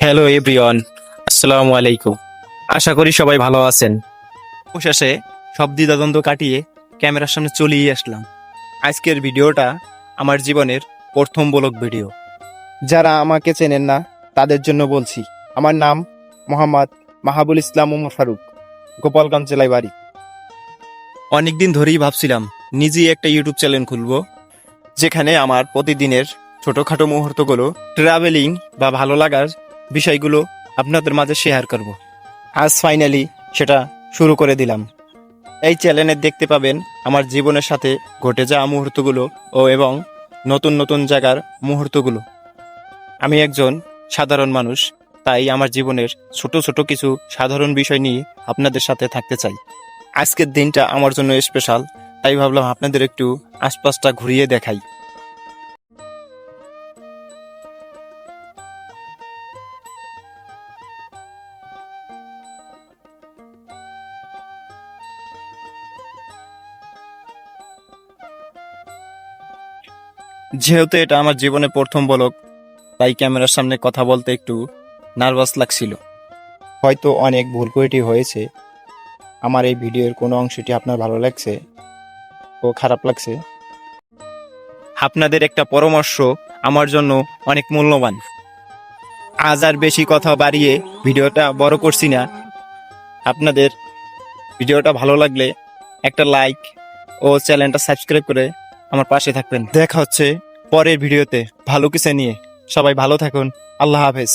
Hello everyone, আসসালামু আলাইকুম। আশা করি সবাই ভালো আছেন। অবশেষে সব দ্বিধাদ্বন্দ্ব কাটিয়ে ক্যামেরার সামনে চলেই আসলাম। আজকের ভিডিওটা আমার জীবনের প্রথম ব্লগ ভিডিও। যারা আমাকে চেনেন না তাদের জন্য বলছি, আমার নাম মোহাম্মদ মাহাবুল ইসলাম ওমর ফারুক, গোপালগঞ্জ জেলায় বাড়ি। অনেকদিন ধরেই ভাবছিলাম নিজেই একটা ইউটিউব চ্যানেল খুলবো, যেখানে আমার প্রতিদিনের ছোটোখাটো মুহূর্তগুলো, ট্রাভেলিং বা ভালো লাগার বিষয়গুলো আপনাদের মাঝে শেয়ার করব। আজ ফাইনালি সেটা শুরু করে দিলাম। এই চ্যানেলে দেখতে পাবেন আমার জীবনের সাথে ঘটে যাওয়া মুহূর্তগুলো এবং নতুন নতুন জায়গার মুহূর্তগুলো। আমি একজন সাধারণ মানুষ, তাই আমার জীবনের ছোট ছোট কিছু সাধারণ বিষয় নিয়ে আপনাদের সাথে থাকতে চাই। আজকের দিনটা আমার জন্য স্পেশাল, তাই ভাবলাম আপনাদের একটু আশপাশটা ঘুরিয়ে দেখাই। যেহেতু এটা আমার জীবনে প্রথম ব্লগ, তাই ক্যামেরার সামনে কথা বলতে একটু নার্ভাস লাগছিল। হয়তো অনেক ভুল ত্রুটি হয়েছে। আমার এই ভিডিওর কোনো অংশটি আপনার ভালো লাগছে ও খারাপ লাগছে, আপনাদের একটা পরামর্শ আমার জন্য অনেক মূল্যবান। আজ আর বেশি কথা বাড়িয়ে ভিডিওটা বড় করছি না। আপনাদের ভিডিওটা ভালো লাগলে একটা লাইক ও চ্যানেলটা সাবস্ক্রাইব করে আমার পাশে থাকবেন। দেখা হচ্ছে পরের ভিডিওতে ভালো কিছু নিয়ে। সবাই ভালো থাকুন। আল্লাহ হাফেজ।